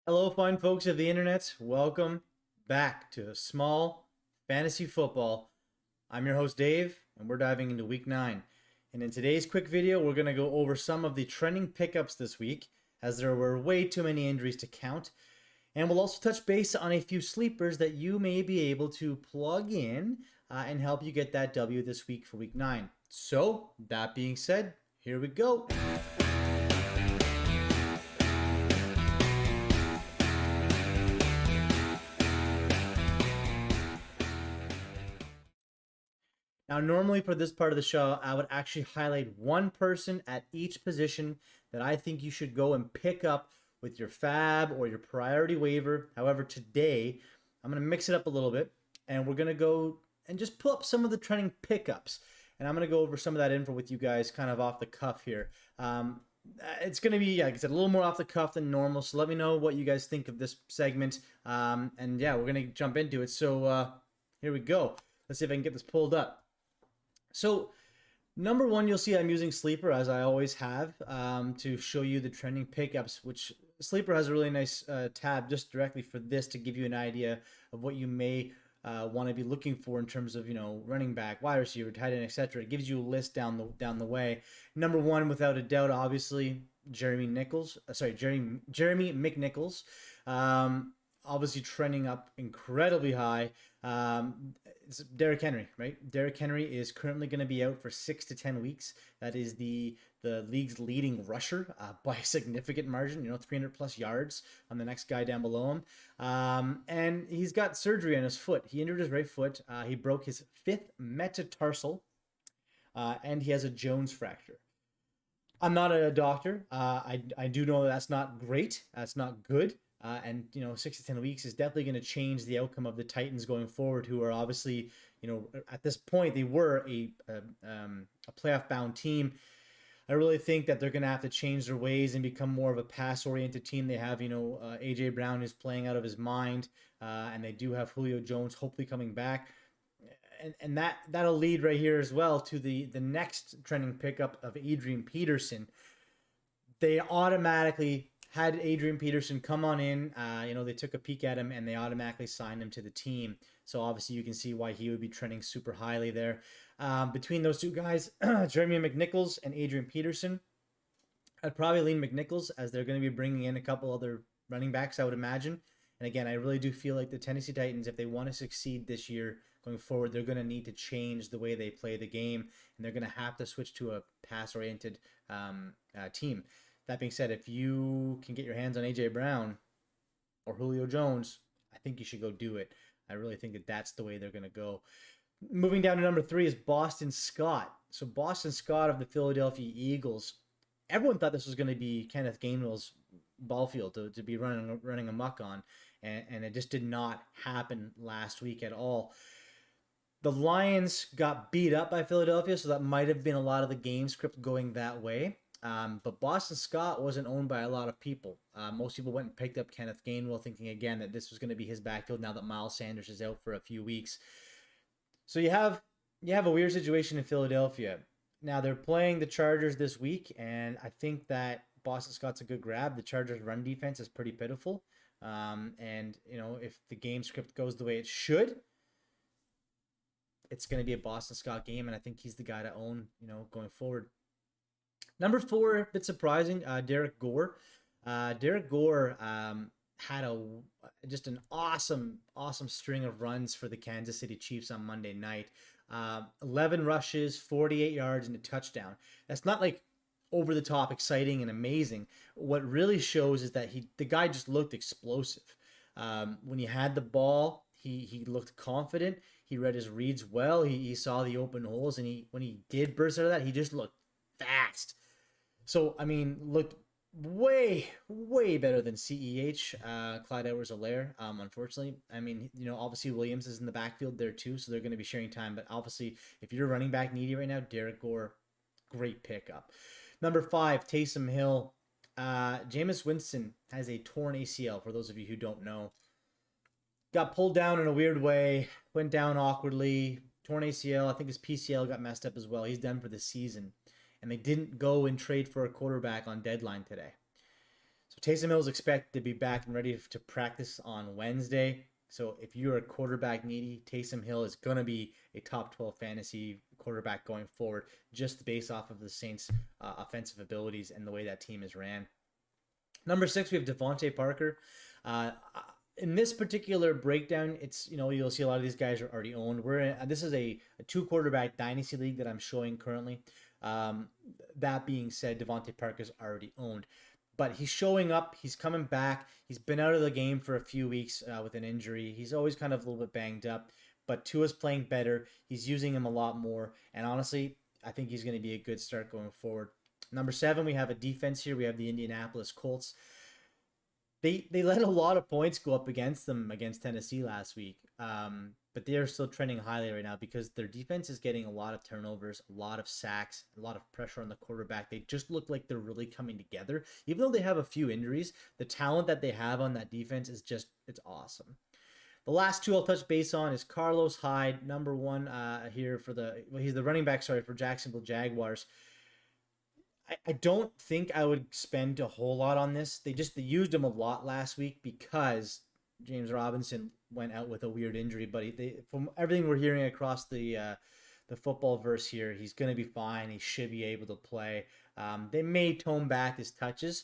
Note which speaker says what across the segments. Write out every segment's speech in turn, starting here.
Speaker 1: Hello, fine folks of the internet. Welcome back to Small Fantasy Football. I'm your host, Dave, and we're diving into week 9. And in today's quick video, we're going to go over some of the trending pickups this week, as there were way too many injuries to count. And we'll also touch base on a few sleepers that you may be able to plug in and help you get that W this week for week 9. So, that being said, here we go. Now, normally for this part of the show, I would actually highlight one person at each position that I think you should go and pick up with your fab or your priority waiver. However, today I'm going to mix it up a little bit and we're going to go and just pull up some of the trending pickups. And I'm going to go over some of that info with you guys kind of off the cuff here. It's going to be, like I said, a little more off the cuff than normal. So let me know what you guys think of this segment. And yeah, we're going to jump into it. So here we go. Let's see if I can get this pulled up. So, number one, you'll see I'm using Sleeper, as I always have, to show you the trending pickups, which Sleeper has a really nice tab just directly for this to give you an idea of what you may want to be looking for in terms of, running back, wide receiver, tight end, etc. It gives you a list down the way. Number one, without a doubt, obviously, Jeremy McNichols. Obviously trending up incredibly high. It's Derrick Henry, right? Derrick Henry is currently going to be out for 6 to 10 weeks. That is the league's leading rusher by a significant margin. 300 plus yards on the next guy down below him. And he's got surgery on his foot. He injured his right foot. He broke his 5th metatarsal, and he has a Jones fracture. I'm not a doctor. I do know that's not great. That's not good. And 6 to 10 weeks is definitely going to change the outcome of the Titans going forward, who are obviously, at this point they were a playoff bound team. I really think that they're going to have to change their ways and become more of a pass oriented team. They have AJ Brown is playing out of his mind, and they do have Julio Jones hopefully coming back, and that'll lead right here as well to the next trending pickup of Adrian Peterson. They automatically had Adrian Peterson come on in. They took a peek at him and they automatically signed him to the team. So obviously you can see why he would be trending super highly there. Between those two guys, Jeremy McNichols and Adrian Peterson, I'd probably lean McNichols, as they're going to be bringing in a couple other running backs, I would imagine. And again, I really do feel like the Tennessee Titans, if they want to succeed this year going forward, they're going to need to change the way they play the game, and they're going to have to switch to a pass-oriented team. That being said, if you can get your hands on AJ Brown or Julio Jones, I think you should go do it. I really think that that's the way they're going to go. Moving down to number 3 is Boston Scott. So Boston Scott of the Philadelphia Eagles. Everyone thought this was going to be Kenneth Gainwell's ball field to be running amok on, and it just did not happen last week at all. The Lions got beat up by Philadelphia, so that might have been a lot of the game script going that way. But Boston Scott wasn't owned by a lot of people. Most people went and picked up Kenneth Gainwell, thinking again that this was going to be his backfield now that Miles Sanders is out for a few weeks. So you have a weird situation in Philadelphia. Now they're playing the Chargers this week, and I think that Boston Scott's a good grab. The Chargers' run defense is pretty pitiful, and if the game script goes the way it should, it's going to be a Boston Scott game, and I think he's the guy to own, going forward. Number 4, a bit surprising, Derek Gore. Derek Gore had just an awesome string of runs for the Kansas City Chiefs on Monday night. 11 rushes, 48 yards, and a touchdown. That's not like over the top exciting and amazing. What really shows is that the guy just looked explosive. When he had the ball, he looked confident. He read his reads well. He saw the open holes, and when he did burst out of that, he just looked fast. So, looked way better than CEH, Clyde Edwards-Helaire, unfortunately. Obviously Williams is in the backfield there too, so they're going to be sharing time. But obviously, if you're running back needy right now, Derek Gore, great pickup. Number 5, Taysom Hill. Jameis Winston has a torn ACL, for those of you who don't know. Got pulled down in a weird way, went down awkwardly, torn ACL. I think his PCL got messed up as well. He's done for the season. And they didn't go and trade for a quarterback on deadline today. So Taysom Hill is expected to be back and ready to practice on Wednesday. So if you're a quarterback needy, Taysom Hill is going to be a top 12 fantasy quarterback going forward, just based off of the Saints' offensive abilities and the way that team is ran. Number 6, we have Devonte Parker. Uh, in this particular breakdown, it's, you'll see a lot of these guys are already owned. This is a 2 quarterback dynasty league that I'm showing currently. That being said, Devonte Parker's already owned, but he's showing up. He's coming back. He's been out of the game for a few weeks with an injury. He's always kind of a little bit banged up, but Tua's playing better. He's using him a lot more, and honestly, I think he's going to be a good start going forward. Number 7, we have a defense here. We have the Indianapolis Colts. They let a lot of points go up against them against Tennessee last week, but they are still trending highly right now because their defense is getting a lot of turnovers, a lot of sacks, a lot of pressure on the quarterback. They just look like they're really coming together. Even though they have a few injuries, the talent that they have on that defense is it's awesome. The last 2 I'll touch base on is Carlos Hyde, number 1 here he's the running back, for Jacksonville Jaguars. I don't think I would spend a whole lot on this. They used him a lot last week because James Robinson went out with a weird injury. But from everything we're hearing across the football verse here, he's going to be fine. He should be able to play. They may tone back his touches.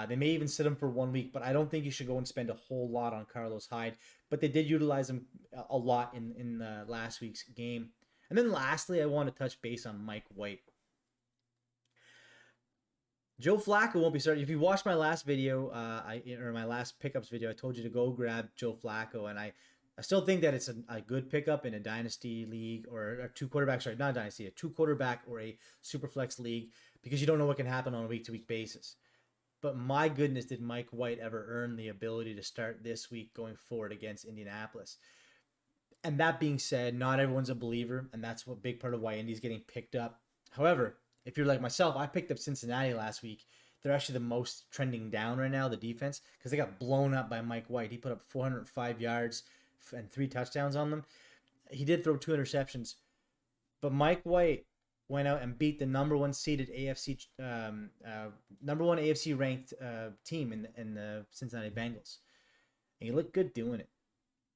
Speaker 1: They may even sit him for 1 week, but I don't think you should go and spend a whole lot on Carlos Hyde. But they did utilize him a lot in last week's game. And then lastly, I want to touch base on Mike White. Joe Flacco won't be starting. If you watched my last video, my last pickups video, I told you to go grab Joe Flacco, and I still think that it's a good pickup in a dynasty league or a 2 quarterback, not a dynasty, a 2 quarterback or a super flex league, because you don't know what can happen on a week-to-week basis. But my goodness, did Mike White ever earn the ability to start this week going forward against Indianapolis? And that being said, not everyone's a believer, and that's a big part of why Indy's getting picked up. However, if you're like myself, I picked up Cincinnati last week. They're actually the most trending down right now, the defense, because they got blown up by Mike White. He put up 405 yards and 3 touchdowns on them. He did throw 2 interceptions, but Mike White went out and beat the number 1 seeded number 1 AFC ranked team in the Cincinnati Bengals, and he looked good doing it.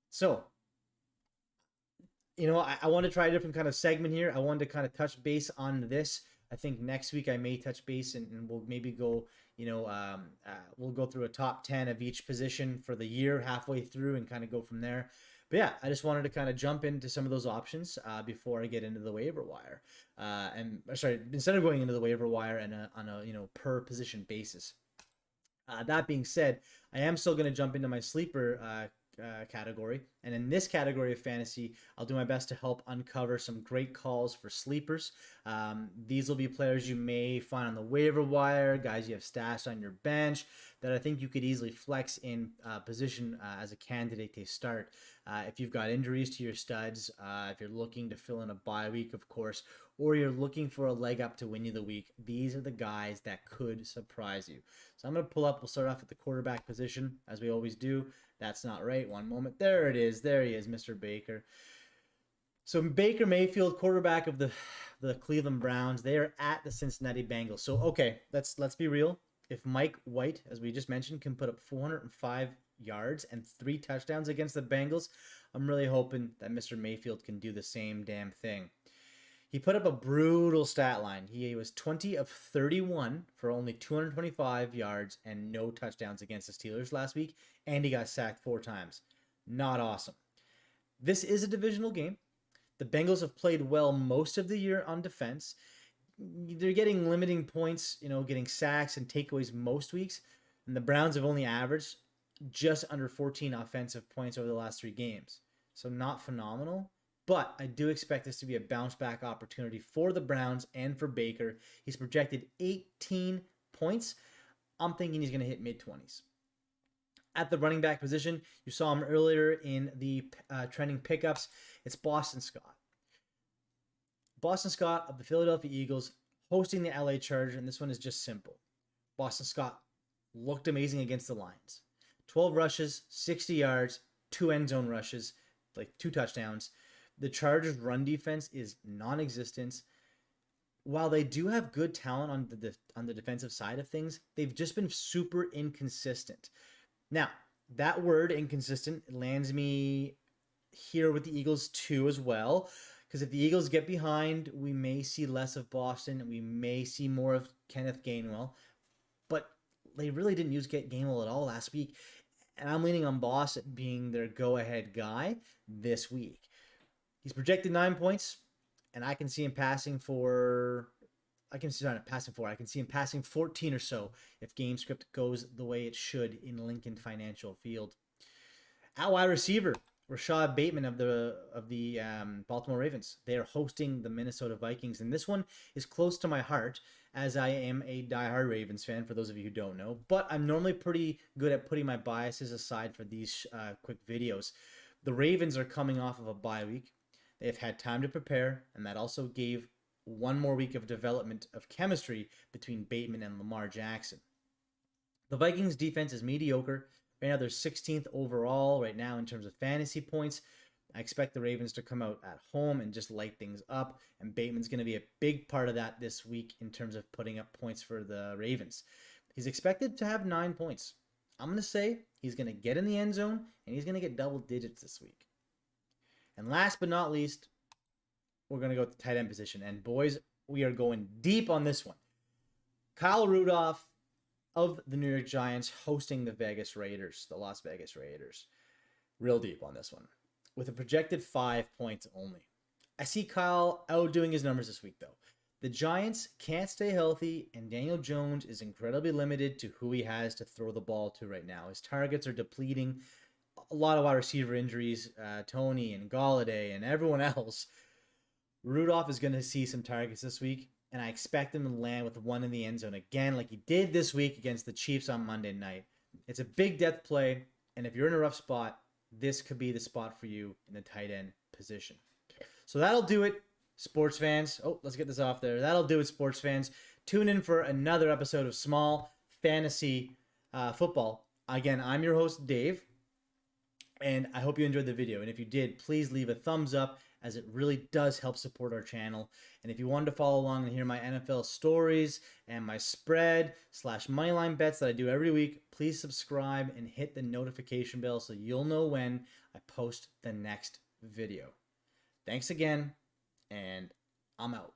Speaker 1: So, I want to try a different kind of segment here. I wanted to kind of touch base on this. I think next week I may touch base and we'll maybe go, we'll go through a top 10 of each position for the year halfway through and kind of go from there. But yeah, I just wanted to kind of jump into some of those options before I get into the waiver wire. Instead of going into the waiver wire on a per position basis. That being said, I am still going to jump into my sleeper category, and in this category of fantasy, I'll do my best to help uncover some great calls for sleepers. These will be players you may find on the waiver wire, guys you have stashed on your bench that I think you could easily flex in position as a candidate to start. If you've got injuries to your studs, if you're looking to fill in a bye week, of course, or you're looking for a leg up to win you the week, these are the guys that could surprise you. So I'm going to pull up. We'll start off at the quarterback position, as we always do. That's not right. One moment. There it is. There he is, Mr. Baker. So Baker Mayfield, quarterback of the Cleveland Browns. They are at the Cincinnati Bengals. So, okay, let's be real. If Mike White, as we just mentioned, can put up 405 yards and 3 touchdowns against the Bengals, I'm really hoping that Mr. Mayfield can do the same damn thing. He put up a brutal stat line. He was 20 of 31 for only 225 yards and no touchdowns against the Steelers last week, and he got sacked 4 times. Not awesome. This is a divisional game. The Bengals have played well most of the year on defense. They're getting limiting points, getting sacks and takeaways most weeks, and the Browns have only averaged just under 14 offensive points over the last 3 games. So not phenomenal. But I do expect this to be a bounce back opportunity for the Browns and for Baker. He's projected 18 points. I'm thinking he's going to hit mid-20s. At the running back position, you saw him earlier in the trending pickups. It's Boston Scott. Boston Scott of the Philadelphia Eagles hosting the LA Chargers, and this one is just simple. Boston Scott looked amazing against the Lions. 12 rushes, 60 yards, 2 end zone rushes, 2 touchdowns. The Chargers' run defense is non-existent. while they do have good talent on the defensive side of things, they've just been super inconsistent. Now, that word inconsistent lands me here with the Eagles too as well. Because if the Eagles get behind, we may see less of Boston and we may see more of Kenneth Gainwell. But they really didn't use Gainwell at all last week. And I'm leaning on Boston being their go-ahead guy this week. He's projected 9 points, and I can see him passing for. I can see him passing 14 or so if game script goes the way it should in Lincoln Financial Field. At wide receiver, Rashad Bateman of the Baltimore Ravens. They are hosting the Minnesota Vikings, and this one is close to my heart as I am a diehard Ravens fan, for those of you who don't know. But I'm normally pretty good at putting my biases aside for these quick videos. The Ravens are coming off of a bye week. They've had time to prepare, and that also gave one more week of development of chemistry between Bateman and Lamar Jackson. The Vikings defense is mediocre. Right now, they're 16th overall right now in terms of fantasy points. I expect the Ravens to come out at home and just light things up, and Bateman's going to be a big part of that this week in terms of putting up points for the Ravens. He's expected to have 9 points. I'm going to say he's going to get in the end zone, and he's going to get double digits this week. And last but not least, we're going to go with the tight end position. And boys, we are going deep on this one. Kyle Rudolph of the New York Giants hosting the Las Vegas Raiders. Real deep on this one. With a projected 5 points only. I see Kyle outdoing his numbers this week, though. The Giants can't stay healthy, and Daniel Jones is incredibly limited to who he has to throw the ball to right now. His targets are depleting. A lot of wide receiver injuries, Tony and Golladay and everyone else. Rudolph is going to see some targets this week, and I expect him to land with one in the end zone again like he did this week against the Chiefs on Monday night. It's a big death play, and if you're in a rough spot, this could be the spot for you in the tight end position. So that'll do it, sports fans. Oh, let's get this off there. That'll do it, sports fans. Tune in for another episode of Small Fantasy Football. Again, I'm your host, Dave, and I hope you enjoyed the video. And if you did, please leave a thumbs up, as it really does help support our channel. And if you wanted to follow along and hear my NFL stories and my spread / moneyline bets that I do every week, please subscribe and hit the notification bell so you'll know when I post the next video. Thanks again, and I'm out.